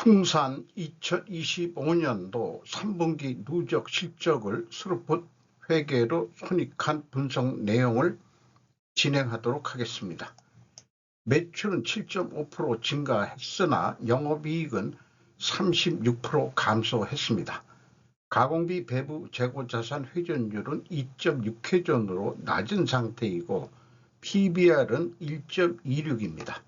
풍산 2025년도 3분기 누적 실적을 스루풋 회계로 손익한 분석 내용을 진행하도록 하겠습니다. 매출은 7.5% 증가했으나 영업이익은 36% 감소했습니다. 가공비 배부 재고자산 회전율은 2.6회전으로 낮은 상태이고 PBR은 1.26입니다.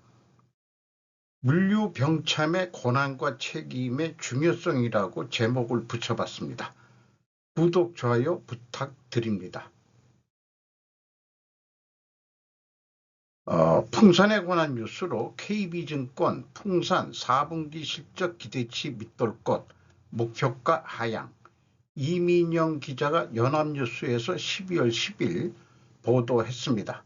물류 병참의 권한과 책임의 중요성이라고 제목을 붙여봤습니다. 구독, 좋아요 부탁드립니다. 풍산에 관한 뉴스로 KB증권 풍산 4분기 실적 기대치 밑돌 것, 목표가 하향. 이민영 기자가 연합뉴스에서 12월 10일 보도했습니다.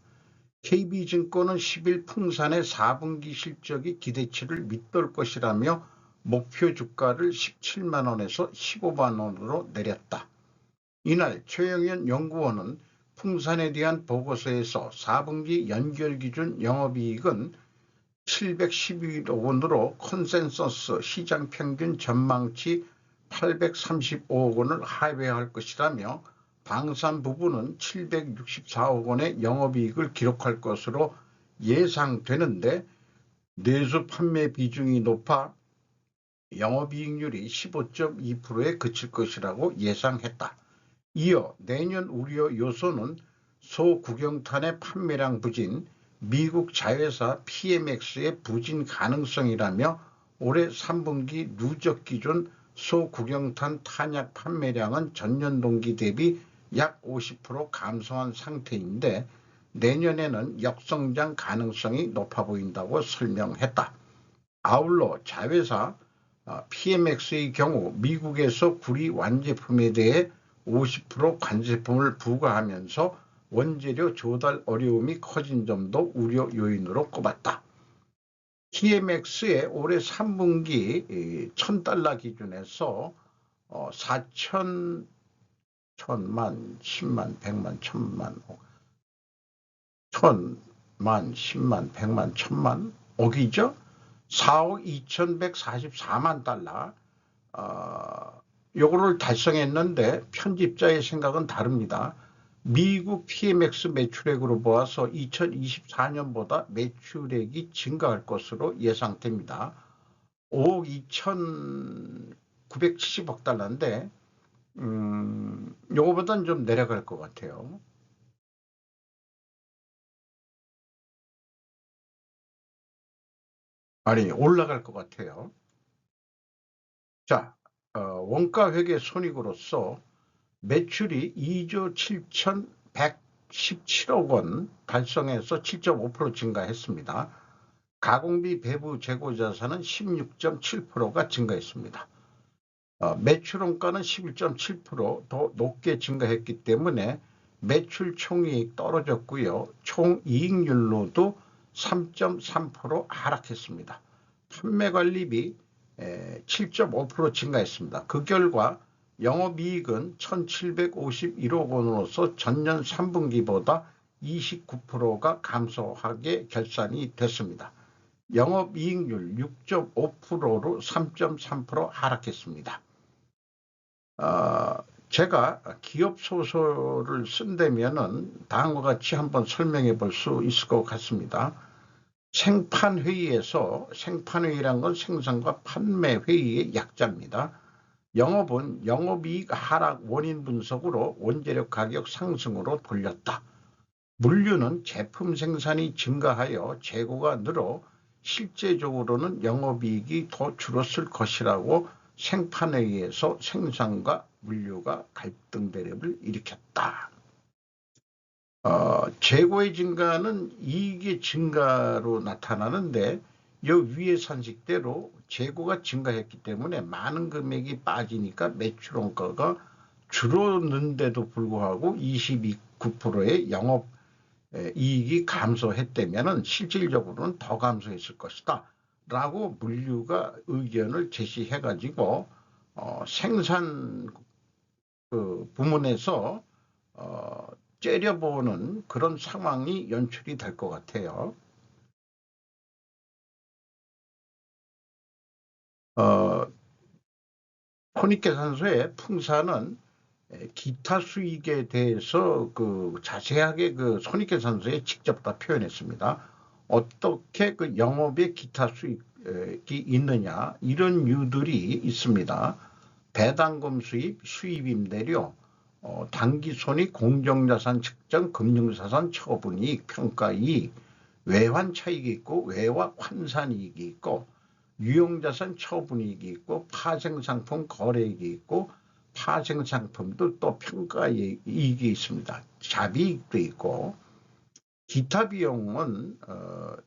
KB증권은 10일 풍산의 4분기 실적이 기대치를 밑돌 것이라며 목표 주가를 17만원에서 15만원으로 내렸다. 이날 최영현 연구원은 풍산에 대한 보고서에서 4분기 연결기준 영업이익은 712억 원으로 컨센서스 시장평균 전망치 835억 원을 하회할 것이라며 방산 부분은 764억 원의 영업이익을 기록할 것으로 예상되는데 내수 판매 비중이 높아 영업이익률이 15.2%에 그칠 것이라고 예상했다. 이어 내년 우려 요소는 소국영탄의 판매량 부진, 미국 자회사 PMX의 부진 가능성이라며 올해 3분기 누적 기준 소국영탄 탄약 판매량은 전년 동기 대비 약 50% 감소한 상태인데 내년에는 역성장 가능성이 높아 보인다고 설명했다. 아울러 자회사 PMX의 경우 미국에서 구리 완제품에 대해 50% 관세품을 부과하면서 원재료 조달 어려움이 커진 점도 우려 요인으로 꼽았다. PMX의 올해 3분기 1000달러 기준에서 4천, 1000만, 10만, 100만, 1000만, 1000만, 10만, 100만, 1000만 억이죠. 4억 2144만 달러 요거를 달성했는데 편집자의 생각은 다릅니다. 미국 PMX 매출액으로 보아서 2024년보다 매출액이 증가할 것으로 예상됩니다. 5억 2,970억 달러인데 요거보다는 좀 내려갈 것 같아요. 아니 올라갈 것 같아요. 자, 원가 회계 손익으로서 매출이 2조 7,117억 원 달성해서 7.5% 증가했습니다. 가공비 배부 재고자산은 16.7%가 증가했습니다. 매출 원가는 11.7% 더 높게 증가했기 때문에 매출 총이익 떨어졌고요. 총이익률로도 3.3% 하락했습니다. 판매관리비 7.5% 증가했습니다. 그 결과 영업이익은 1,751억 원으로서 전년 3분기보다 29%가 감소하게 결산이 됐습니다. 영업이익률 6.5%로 3.3% 하락했습니다. 제가 기업 소설을 쓴다면은 다음과 같이 한번 설명해 볼 수 있을 것 같습니다. 생판회의란 건 생산과 판매 회의의 약자입니다. 영업은 영업이익 하락 원인 분석으로 원재료 가격 상승으로 돌렸다. 물류는 제품 생산이 증가하여 재고가 늘어 실제적으로는 영업이익이 더 줄었을 것이라고 생판회의에서 생산과 물류가 갈등 대립을 일으켰다. 재고의 증가는 이익의 증가로 나타나는데 이 위의 산식대로 재고가 증가했기 때문에 많은 금액이 빠지니까 매출 원가가 줄었는데도 불구하고 29%의 영업 이익이 감소했다면 실질적으로는 더 감소했을 것이다 라고 물류가 의견을 제시해 가지고 생산 부문에서 째려보는 그런 상황이 연출이 될 것 같아요. 어, 손익계산서의 풍사는 기타 수익에 대해서 그 자세하게 그 손익계산서에 직접 다 표현했습니다. 어떻게 그 영업의 기타 수익이 있느냐, 이런 이유들이 있습니다. 배당금 수입, 수입임대료, 당기손익, 공정자산 측정, 금융자산 처분이익, 평가이익, 외환차익이 있고 외화 환산이익이 있고 유용자산 처분이익이 있고 파생상품 거래이익이 있고 파생상품도 또 평가이익이 있습니다. 자비이익도 있고 기타 비용은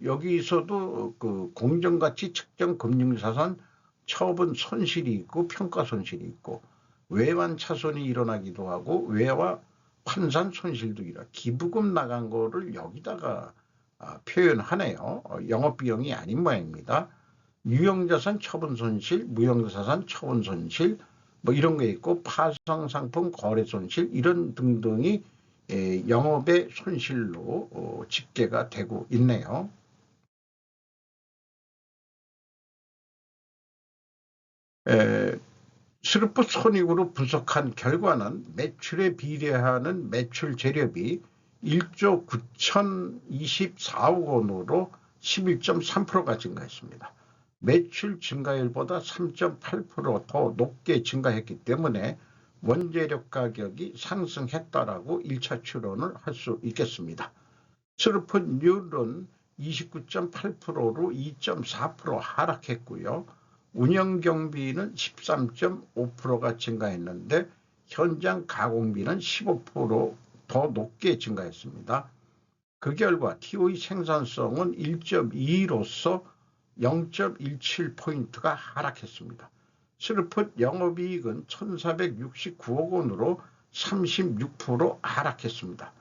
여기서도 그 공정가치 측정 금융자산 처분 손실이 있고 평가 손실이 있고 외환 차손이 일어나기도 하고 외화 환산 손실도 일어나 기부금 나간 거를 여기다가 표현하네요. 영업비용이 아닌 모양입니다. 유형자산 처분 손실, 무형자산 처분 손실 뭐 이런 게 있고 파생상품 거래 손실 이런 등등이 영업의 손실로 집계가 되고 있네요. 스루프 손익으로 분석한 결과는 매출에 비례하는 매출 재료비 1조 9,024억 원으로 11.3%가 증가했습니다. 매출 증가율보다 3.8% 더 높게 증가했기 때문에 원재료 가격이 상승했다라고 1차 추론을 할 수 있겠습니다. 수르프율은 29.8%로 2.4% 하락했고요. 운영경비는 13.5%가 증가했는데 현장 가공비는 15%더 높게 증가했습니다. 그 결과 TOE 생산성은 1.2로서 0.17포인트가 하락했습니다. 스루프 영업이익은 1,469억 원으로 36% 하락했습니다.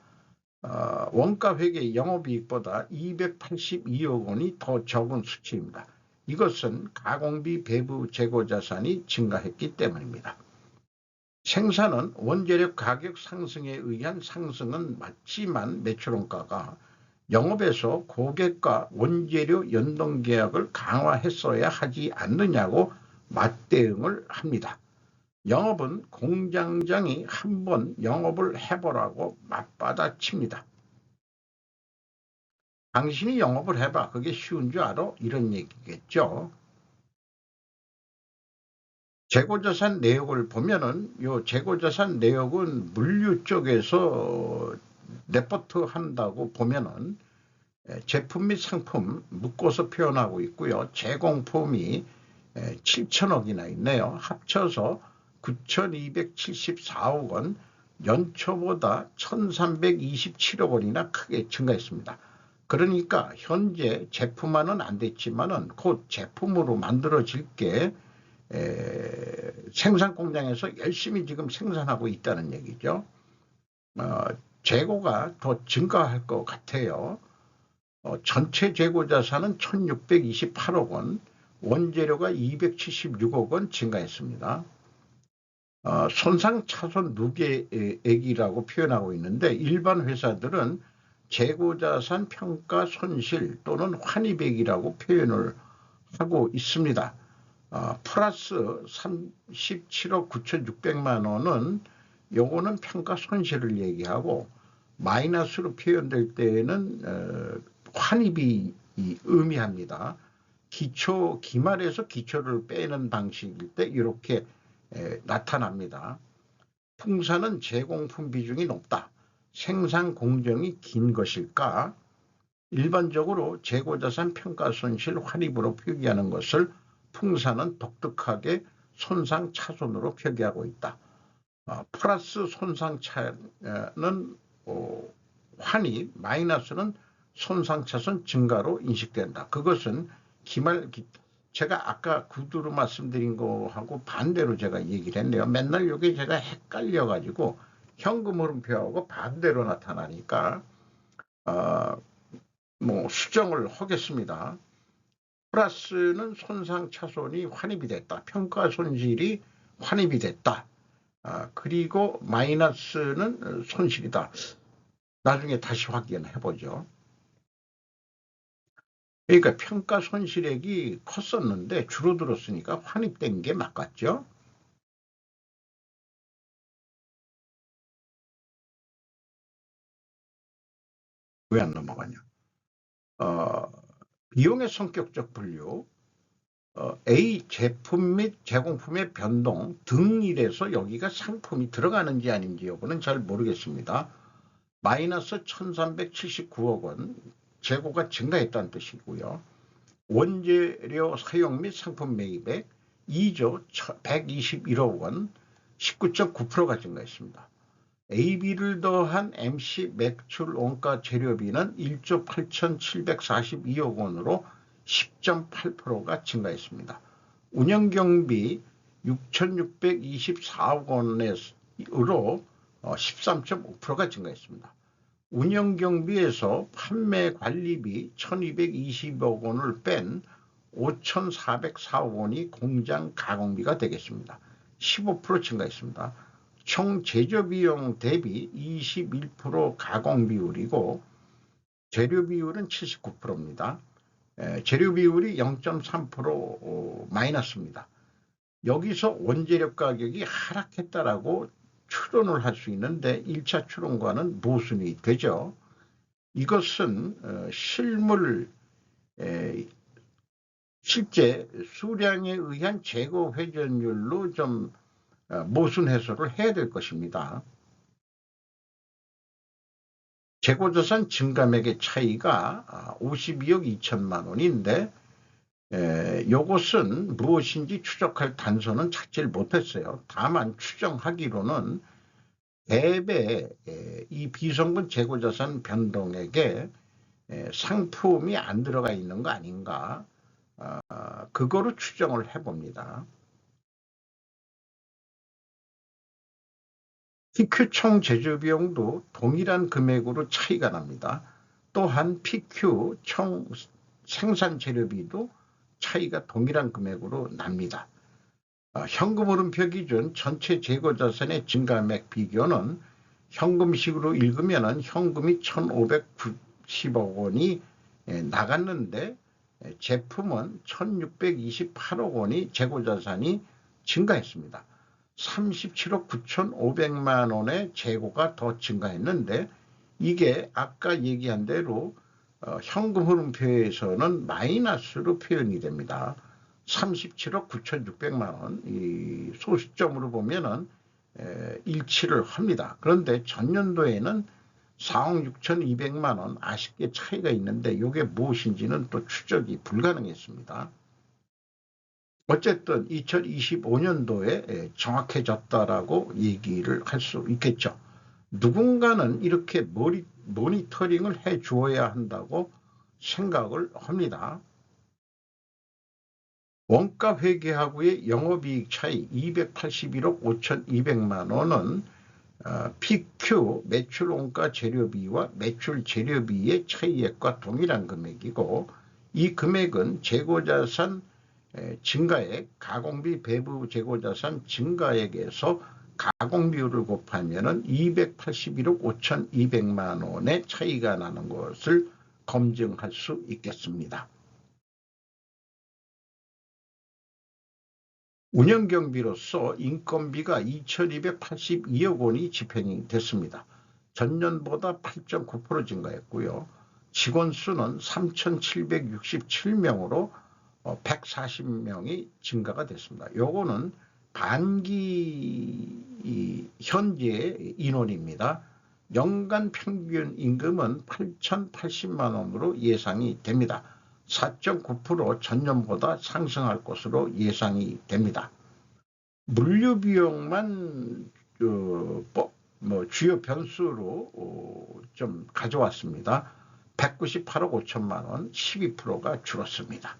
원가회계 영업이익보다 282억 원이 더 적은 수치입니다. 이것은 가공비 배부 재고자산이 증가했기 때문입니다. 생산은 원재료 가격 상승에 의한 상승은 맞지만 매출원가가 영업에서 고객과 원재료 연동계약을 강화했어야 하지 않느냐고 맞대응을 합니다. 영업은 공장장이 한번 영업을 해보라고 맞받아칩니다. 당신이 영업을 해봐. 그게 쉬운 줄 알아? 이런 얘기겠죠. 재고자산 내역을 보면은 요 재고자산 내역은 물류 쪽에서 레포트 한다고 보면은 제품 및 상품 묶어서 표현하고 있고요. 제공품이 7천억이나 있네요. 합쳐서 9,274억 원, 연초보다 1,327억 원이나 크게 증가했습니다. 그러니까 현재 제품화는 안 됐지만은 곧 제품으로 만들어질 게 생산 공장에서 열심히 지금 생산하고 있다는 얘기죠. 재고가 더 증가할 것 같아요. 전체 재고 자산은 1,628억 원, 원재료가 276억 원 증가했습니다. 손상 차손 누계액이라고 표현하고 있는데 일반 회사들은 재고자산 평가 손실 또는 환입액이라고 표현을 하고 있습니다. 플러스 37억 9,600만 원은 요거는 평가 손실을 얘기하고 마이너스로 표현될 때에는 환입이 의미합니다. 기말에서 기초를 빼는 방식일 때 이렇게 나타납니다. 풍사는 제공품 비중이 높다. 생산 공정이 긴 것일까? 일반적으로 재고자산 평가손실 환입으로 표기하는 것을 풍사는 독특하게 손상차손으로 표기하고 있다. 플러스 손상차는 환입, 마이너스는 손상차손 증가로 인식된다. 그것은 제가 아까 구두로 말씀드린 거하고 반대로 제가 얘기를 했네요. 맨날 이게 제가 헷갈려가지고 현금 흐름표하고 반대로 나타나니까 수정을 하겠습니다. 플러스는 손상차손이 환입이 됐다. 평가 손실이 환입이 됐다. 그리고 마이너스는 손실이다. 나중에 다시 확인해 보죠. 그러니까 평가 손실액이 컸었는데 줄어들었으니까 환입된 게 맞겠죠. 왜 안 넘어가냐? 어, 비용의 성격적 분류, A 제품 및 제공품의 변동 등이래서 여기가 상품이 들어가는지 아닌지 여부는 잘 모르겠습니다. 마이너스 1379억 원 재고가 증가했다는 뜻이고요. 원재료 사용 및 상품 매입액 2조 121억 원 19.9%가 증가했습니다. AB를 더한 MC 매출 원가 재료비는 1조 8,742억 원으로 10.8%가 증가했습니다. 운영경비 6,624억 원으로 13.5%가 증가했습니다. 운영경비에서 판매관리비 1,220억 원을 뺀 5,404억 원이 공장 가공비가 되겠습니다. 15% 증가했습니다. 총 제조비용 대비 21% 가공 비율이고 재료 비율은 79%입니다. 재료 비율이 0.3% 마이너스입니다. 여기서 원재료 가격이 하락했다라고 추론을 할 수 있는데 1차 추론과는 모순이 되죠. 이것은 실제 수량에 의한 재고 회전율로 좀 모순 해소를 해야 될 것입니다. 재고자산 증감액의 차이가 52억 2천만 원인데 이것은 무엇인지 추적할 단서는 찾질 못했어요. 다만 추정하기로는 대배 이 비성분 재고자산 변동액에 상품이 안 들어가 있는 거 아닌가, 그거로 추정을 해봅니다. PQ 총 제조 비용도 동일한 금액으로 차이가 납니다. 또한 PQ 총 생산 재료비도 차이가 동일한 금액으로 납니다. 현금흐름표 기준 전체 재고자산의 증감액 비교는 현금식으로 읽으면 현금이 1,590억 원이 나갔는데 제품은 1,628억 원이 재고자산이 증가했습니다. 37억 9,500만 원의 재고가 더 증가했는데 이게 아까 얘기한 대로 현금 흐름표에서는 마이너스로 표현이 됩니다. 37억 9,600만 원, 이 소수점으로 보면은 일치를 합니다. 그런데 전년도에는 4억 6,200만 원 아쉽게 차이가 있는데 이게 무엇인지는 또 추적이 불가능했습니다. 어쨌든 2025년도에 정확해졌다라고 얘기를 할 수 있겠죠. 누군가는 이렇게 모니터링을 해 주어야 한다고 생각을 합니다. 원가 회계하고의 영업이익 차이 281억 5,200만 원은 PQ 매출 원가 재료비와 매출 재료비의 차이액과 동일한 금액이고 이 금액은 재고자산 증가액, 가공비 배부 재고자산 증가액에서 가공비율을 곱하면 281억 5,200만 원의 차이가 나는 것을 검증할 수 있겠습니다. 운영경비로서 인건비가 2,282억 원이 집행이 됐습니다. 전년보다 8.9% 증가했고요. 직원 수는 3,767명으로 140명이 증가가 됐습니다. 요거는 반기 현재 인원입니다. 연간 평균 임금은 8,080만 원으로 예상이 됩니다. 4.9% 전년보다 상승할 것으로 예상이 됩니다. 물류 비용만 주요 변수로 좀 가져왔습니다. 198억 5천만 원, 12%가 줄었습니다.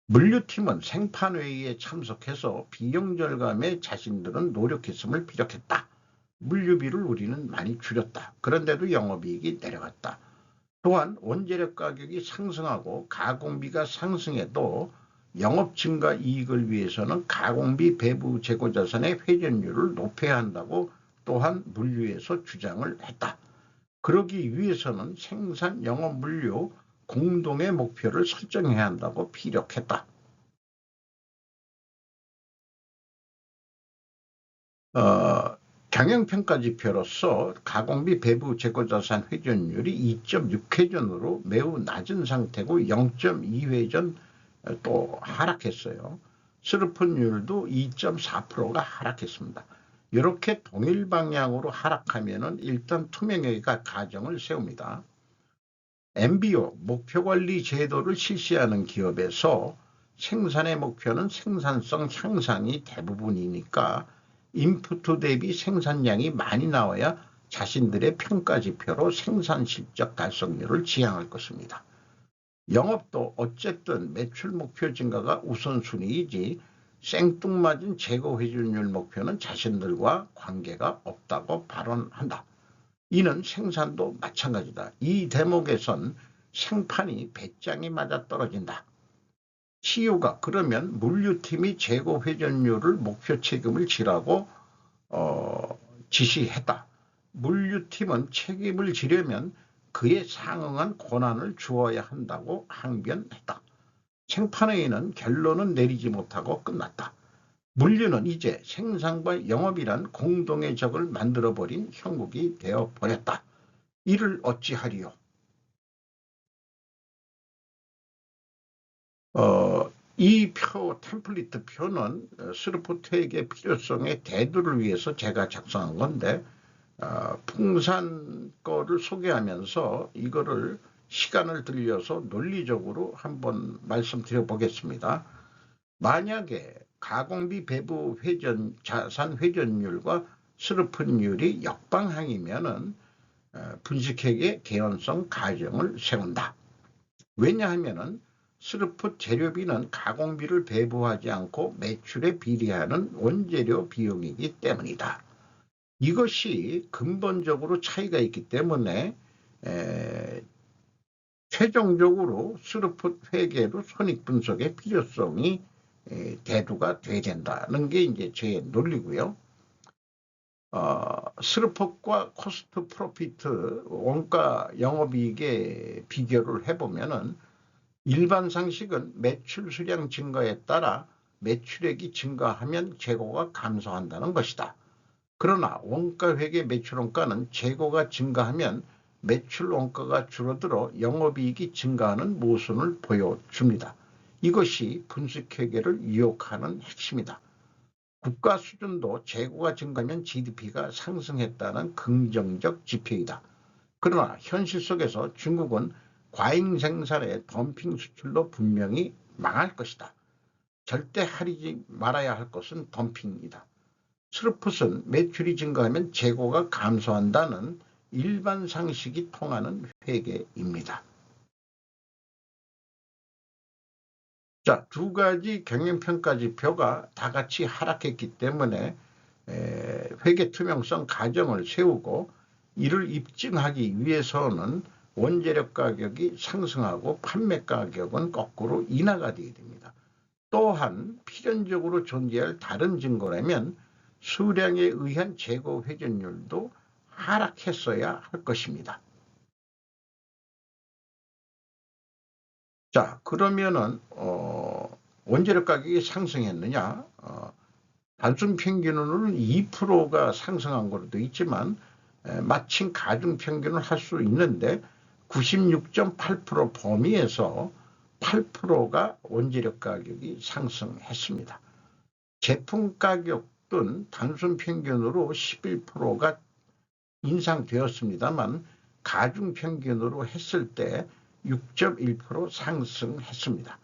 물류팀은 생판회의에 참석해서 비용 절감에 자신들은 노력했음을 피력했다. 물류비를 우리는 많이 줄였다. 그런데도 영업이익이 내려갔다. 또한 원재료 가격이 상승하고 가공비가 상승해도 영업 증가 이익을 위해서는 가공비 배부 재고자산의 회전율을 높여야 한다고 또한 물류에서 주장을 했다. 그러기 위해서는 생산 영업 물류 공동의 목표를 설정해야 한다고 피력했다. 경영평가지표로서 가공비 배부 재고자산 회전율이 2.6회전으로 매우 낮은 상태고 0.2회전 또 하락했어요. 스루풋율도 2.4%가 하락했습니다. 이렇게 동일 방향으로 하락하면은 일단 투명회계가 가정을 세웁니다. MBO 목표관리 제도를 실시하는 기업에서 생산의 목표는 생산성 향상이 대부분이니까 인푸트 대비 생산량이 많이 나와야 자신들의 평가지표로 생산 실적 달성률을 지향할 것입니다. 영업도 어쨌든 매출 목표 증가가 우선순위이지 생뚱맞은 재고 회전율 목표는 자신들과 관계가 없다고 발언한다. 이는 생산도 마찬가지다. 이 대목에선 생판이 배짱이 맞아떨어진다. CEO가 그러면 물류팀이 재고 회전율을 목표 책임을 지라고 지시했다. 물류팀은 책임을 지려면 그에 상응한 권한을 주어야 한다고 항변했다. 생판회의는 결론은 내리지 못하고 끝났다. 물류는 이제 생산과 영업이란 공동의 적을 만들어버린 형국이 되어버렸다. 이를 어찌하리요? 이 표, 템플릿 표는 스루풋회계 필요성의 대두를 위해서 제가 작성한 건데 풍산 거를 소개하면서 이거를 시간을 들여서 논리적으로 한번 말씀드려 보겠습니다. 만약에 가공비 배부 자산 회전율과 스루풋율이 역방향이면은 분식회계 개연성 가정을 세운다. 왜냐하면은 스루풋 재료비는 가공비를 배부하지 않고 매출에 비례하는 원재료 비용이기 때문이다. 이것이 근본적으로 차이가 있기 때문에 최종적으로 스루풋 회계로 손익분석의 필요성이 대두가 돼야 된다는 게 이제 제 논리고요. 스루풋과 코스트 프로피트 원가 영업이익의 비교를 해보면은 일반 상식은 매출 수량 증가에 따라 매출액이 증가하면 재고가 감소한다는 것이다. 그러나 원가회계 매출 원가는 재고가 증가하면 매출 원가가 줄어들어 영업이익이 증가하는 모순을 보여줍니다. 이것이 분식회계를 유혹하는 핵심이다. 국가 수준도 재고가 증가하면 GDP가 상승했다는 긍정적 지표이다. 그러나 현실 속에서 중국은 과잉 생산의 덤핑 수출로 분명히 망할 것이다. 절대 하지 말아야 할 것은 덤핑이다. 스루풋은 매출이 증가하면 재고가 감소한다는 일반 상식이 통하는 회계입니다. 자, 두 가지 경영평가 지표가 다 같이 하락했기 때문에 회계 투명성 가정을 세우고 이를 입증하기 위해서는 원재료 가격이 상승하고 판매 가격은 거꾸로 인하가 되어야 됩니다. 또한 필연적으로 존재할 다른 증거라면 수량에 의한 재고 회전율도 하락했어야 할 것입니다. 자, 그러면은 원재료 가격이 상승했느냐? 단순 평균으로는 2%가 상승한 것도 있지만 마침 가중 평균을 할 수 있는데 96.8% 범위에서 8%가 원재료 가격이 상승했습니다. 제품 가격은 단순 평균으로 11%가 인상되었습니다만 가중 평균으로 했을 때 6.1% 상승했습니다.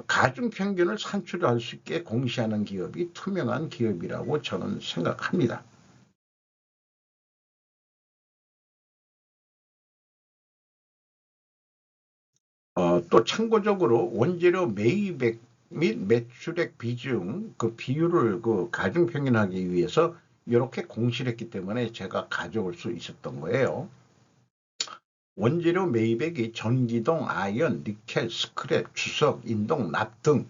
가중 평균을 산출할 수 있게 공시하는 기업이 투명한 기업이라고 저는 생각합니다. 또 참고적으로 원재료 매입액 및 매출액 비중 그 비율을 가중 평균하기 위해서 이렇게 공시를 했기 때문에 제가 가져올 수 있었던 거예요. 원재료 매입액이 전기동, 아연, 니켈, 스크랩, 주석, 인동, 납 등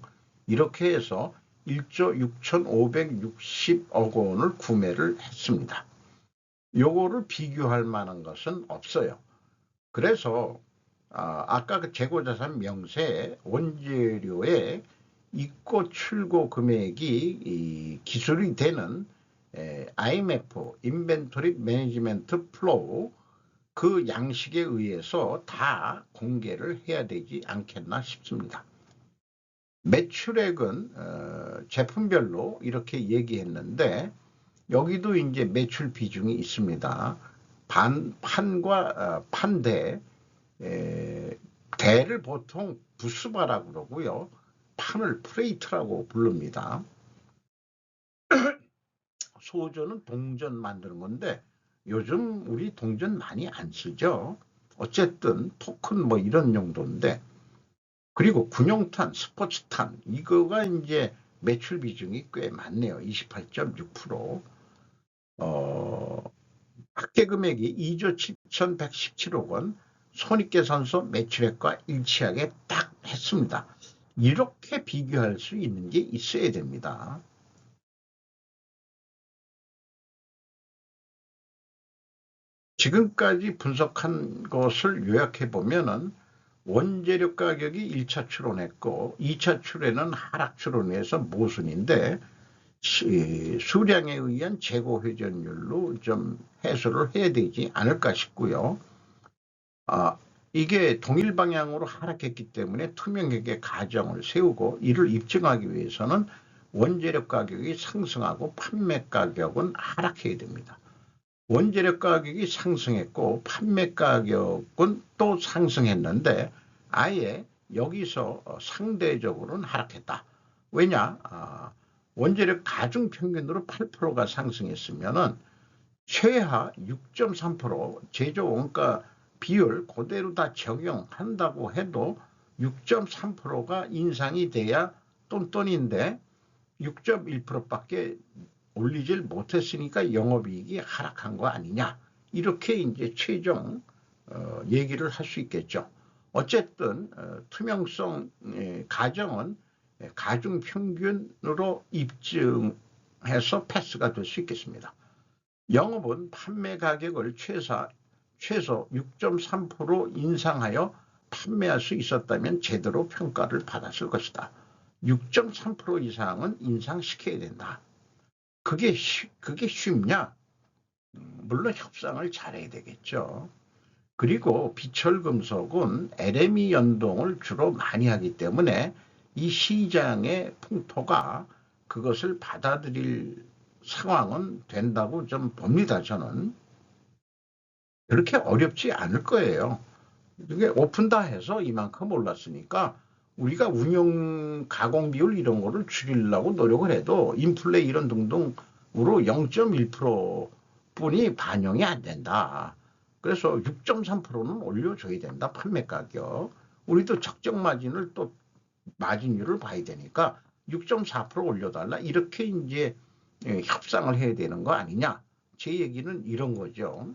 이렇게 해서 1조 6,560억 원을 구매를 했습니다. 요거를 비교할 만한 것은 없어요. 그래서 아까 그 재고자산 명세 원재료의 입고 출고 금액이 기술이 되는 IMF 인벤토리 매니지먼트 플로우 그 양식에 의해서 다 공개를 해야 되지 않겠나 싶습니다. 매출액은 제품별로 이렇게 얘기했는데 여기도 이제 매출 비중이 있습니다. 판과 판대, 대를 보통 부스바라고 그러고요. 판을 프레이트라고 부릅니다. 소조는 동전 만드는 건데 요즘 우리 동전 많이 안 쓰죠. 어쨌든 토큰 뭐 이런 용도인데, 그리고 군용탄, 스포츠탄 이거가 이제 매출 비중이 꽤 많네요. 28.6%. 합계 금액이 2조 7,117억 원, 손익계산서 매출액과 일치하게 딱 했습니다. 이렇게 비교할 수 있는 게 있어야 됩니다. 지금까지 분석한 것을 요약해 보면은 원재료 가격이 1차 출원했고 2차 출원은 하락 출원해서 모순인데 수량에 의한 재고 회전율로 좀 해소를 해야 되지 않을까 싶고요. 이게 동일 방향으로 하락했기 때문에 투명하게 가정을 세우고 이를 입증하기 위해서는 원재료 가격이 상승하고 판매 가격은 하락해야 됩니다. 원재료 가격이 상승했고 판매 가격은 또 상승했는데 아예 여기서 상대적으로는 하락했다. 왜냐? 원재료 가중 평균으로 8%가 상승했으면은 최하 6.3% 제조 원가 비율 그대로 다 적용한다고 해도 6.3%가 인상이 돼야 똔똔인데 6.1%밖에 올리질 못했으니까 영업이익이 하락한 거 아니냐, 이렇게 이제 최종 얘기를 할 수 있겠죠. 어쨌든 투명성 가정은 가중 평균으로 입증해서 패스가 될 수 있겠습니다. 영업은 판매 가격을 최소 6.3% 인상하여 판매할 수 있었다면 제대로 평가를 받았을 것이다. 6.3% 이상은 인상시켜야 된다. 그게 쉽냐? 물론 협상을 잘해야 되겠죠. 그리고 비철금속은 LME 연동을 주로 많이 하기 때문에 이 시장의 풍토가 그것을 받아들일 상황은 된다고 좀 봅니다. 저는 그렇게 어렵지 않을 거예요. 이게 오픈 다 해서 이만큼 올랐으니까 우리가 운용 가공 비율 이런 거를 줄이려고 노력을 해도 인플레 이런 등등으로 0.1% 뿐이 반영이 안 된다. 그래서 6.3%는 올려줘야 된다. 판매 가격. 우리도 적정 마진을 또 마진율을 봐야 되니까 6.4% 올려달라. 이렇게 이제 협상을 해야 되는 거 아니냐. 제 얘기는 이런 거죠.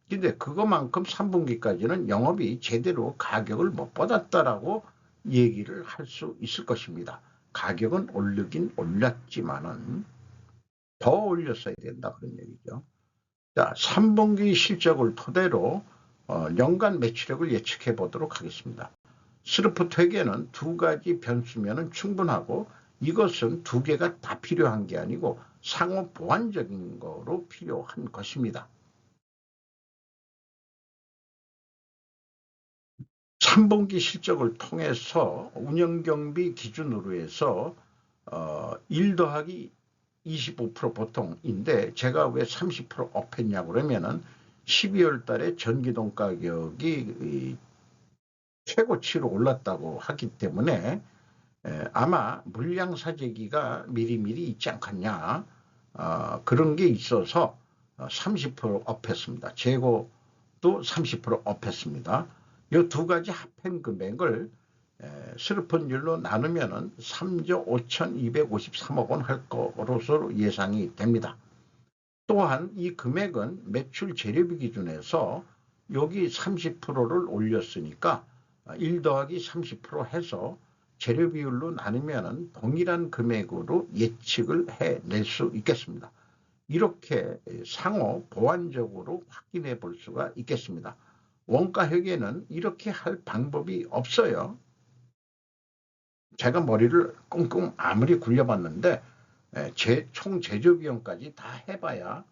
근데 그것만큼 3분기까지는 영업이 제대로 가격을 못 받았다라고 얘기를 할 수 있을 것입니다. 가격은 오르긴 올렸지만은 더 올렸어야 된다, 그런 얘기죠. 자, 3분기 실적을 토대로 연간 매출액을 예측해 보도록 하겠습니다. 스르프 퇴계는 두 가지 변수면은 충분하고 이것은 두 개가 다 필요한 게 아니고 상호 보완적인 거로 필요한 것입니다. 3분기 실적을 통해서 운영경비 기준으로 해서 1 더하기 25% 보통인데 제가 왜 30% 업했냐고 그러면은 12월 달에 전기동 가격이 최고치로 올랐다고 하기 때문에 아마 물량 사재기가 미리미리 있지 않겠냐, 그런 게 있어서 30% 업했습니다. 재고도 30% 업했습니다. 이 두 가지 합한 금액을 슬픈율로 나누면 3조 5,253억 원 할 것으로 예상이 됩니다. 또한 이 금액은 매출 재료비 기준에서 여기 30%를 올렸으니까 1 더하기 30% 해서 재료 비율로 나누면 동일한 금액으로 예측을 해낼 수 있겠습니다. 이렇게 상호 보완적으로 확인해 볼 수가 있겠습니다. 원가 회계는 이렇게 할 방법이 없어요. 제가 머리를 꽁꽁 아무리 굴려봤는데 총 제조 비용까지 다 해봐야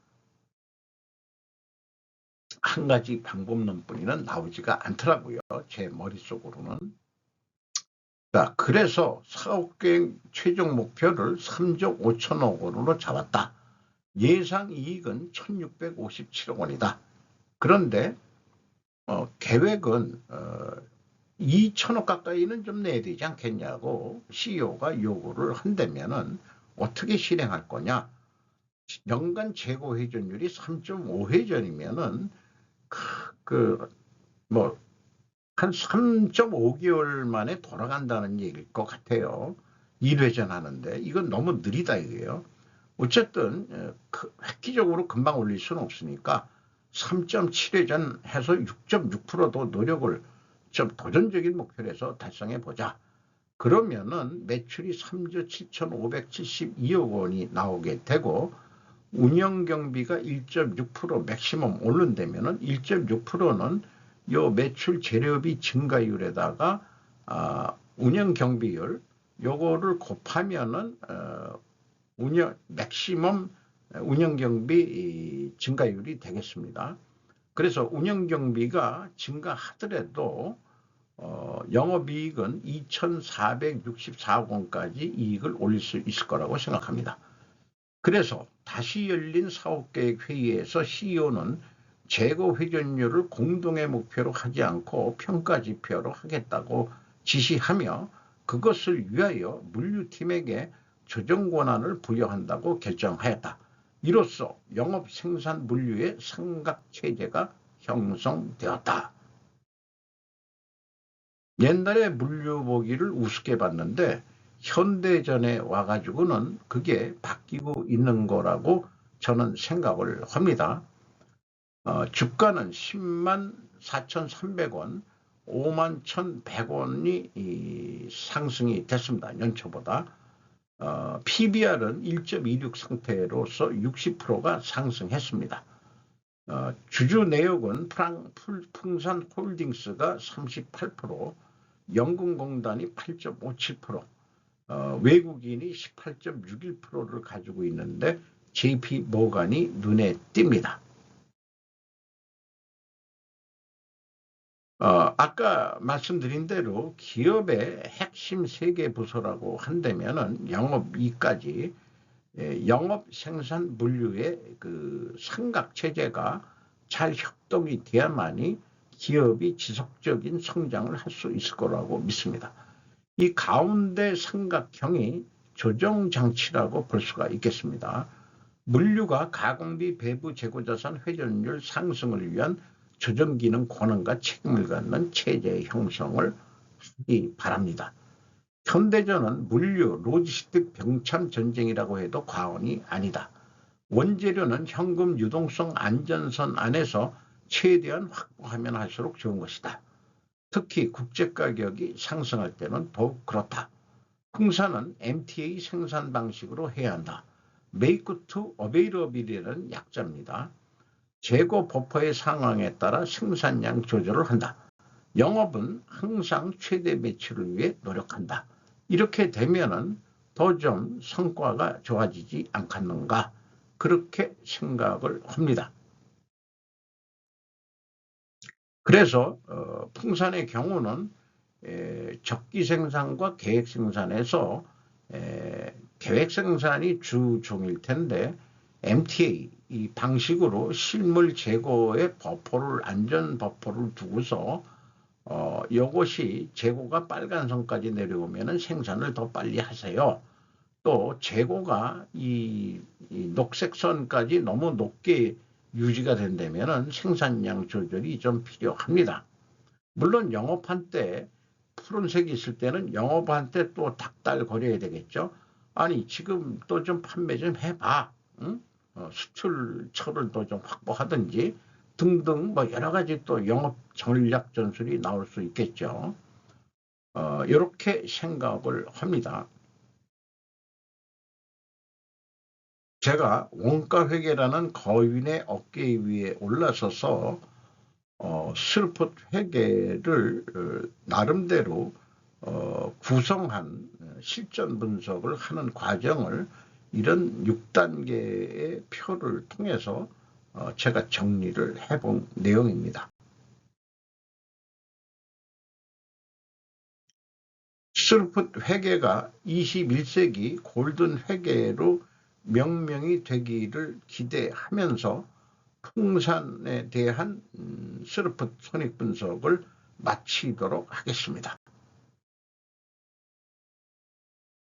한 가지 방법론뿐이는 나오지가 않더라고요. 제 머릿속으로는. 자, 그래서 사업계획 최종 목표를 3조 5천억 원으로 잡았다. 예상 이익은 1657억 원이다. 그런데 계획은 2천억 가까이는 좀 내야 되지 않겠냐고 CEO가 요구를 한다면은 어떻게 실행할 거냐. 연간 재고 회전율이 3.5회전이면은 뭐 한 3.5개월 만에 돌아간다는 얘기일 것 같아요. 1회전 하는데 이건 너무 느리다 이거예요. 어쨌든 획기적으로 금방 올릴 수는 없으니까 3.7회전 해서 6.6%도 노력을 좀 도전적인 목표로 해서 달성해 보자. 그러면은 매출이 3조 7,572억 원이 나오게 되고 운영경비가 1.6% 맥시멈 오른다면은 1.6%는 요 매출 재료비 증가율에다가 운영경비율 요거를 곱하면은 맥시멈 운영경비 증가율이 되겠습니다. 그래서 운영경비가 증가하더라도 영업이익은 2,464억 원까지 이익을 올릴 수 있을 거라고 생각합니다. 그래서 다시 열린 사업계획 회의에서 CEO는 재고 회전율을 공동의 목표로 하지 않고 평가지표로 하겠다고 지시하며 그것을 위하여 물류팀에게 조정 권한을 부여한다고 결정하였다. 이로써 영업 생산 물류의 삼각체제가 형성되었다. 옛날에 물류보기를 우습게 봤는데 현대전에 와가지고는 그게 바뀌고 있는 거라고 저는 생각을 합니다. 주가는 10만 4,300원, 5만 1,100원이 상승이 됐습니다. 연초보다. PBR은 1.26 상태로서 60%가 상승했습니다. 주주 내역은 풍산홀딩스가 38%, 연금공단이 8.57%, 외국인이 18.61%를 가지고 있는데 JP 모간이 눈에 띕니다. 아까 말씀드린 대로 기업의 핵심 세계 부서라고 한다면은 영업이익까지 영업 생산 물류의 그 삼각 체제가 잘 협동이 돼야만이 기업이 지속적인 성장을 할 수 있을 거라고 믿습니다. 이 가운데 삼각형이 조정 장치라고 볼 수가 있겠습니다. 물류가 가공비 배부 재고자산 회전율 상승을 위한 조정 기능 권한과 책임을 갖는 체제 형성을 하기 바랍니다. 현대전은 물류, 로지스틱 병참 전쟁이라고 해도 과언이 아니다. 원재료는 현금 유동성 안전선 안에서 최대한 확보하면 할수록 좋은 것이다. 특히 국제 가격이 상승할 때는 더욱 그렇다. 풍산은 MTA 생산 방식으로 해야 한다. Make to Available이라는 약자입니다. 재고 버퍼의 상황에 따라 생산량 조절을 한다. 영업은 항상 최대 매출을 위해 노력한다. 이렇게 되면은 더 좀 성과가 좋아지지 않겠는가 그렇게 생각을 합니다. 그래서 풍산의 경우는 적기 생산과 계획 생산에서 계획 생산이 주 종일 텐데 MTA 이 방식으로 실물 재고의 버퍼를 안전 버퍼를 두고서 이것이 재고가 빨간 선까지 내려오면 생산을 더 빨리 하세요. 또 재고가 이 녹색 선까지 너무 높게 유지가 된다면 생산량 조절이 좀 필요합니다. 물론 영업한 때 푸른색이 있을 때는 영업한 때 또 닥달거려야 되겠죠. 아니 지금 또 좀 판매 좀 해봐. 응? 수출처를 또 좀 확보하든지 등등 뭐 여러 가지 또 영업 전략 전술이 나올 수 있겠죠. 이렇게 생각을 합니다. 제가 원가 회계라는 거인의 어깨 위에 올라서서 스루폿 회계를 나름대로 구성한 실전 분석을 하는 과정을 이런 6단계의 표를 통해서 제가 정리를 해본 내용입니다. 스루폿 회계가 21세기 골든 회계로 명명이 되기를 기대하면서 풍산에 대한 스루폿 손익분석을 마치도록 하겠습니다.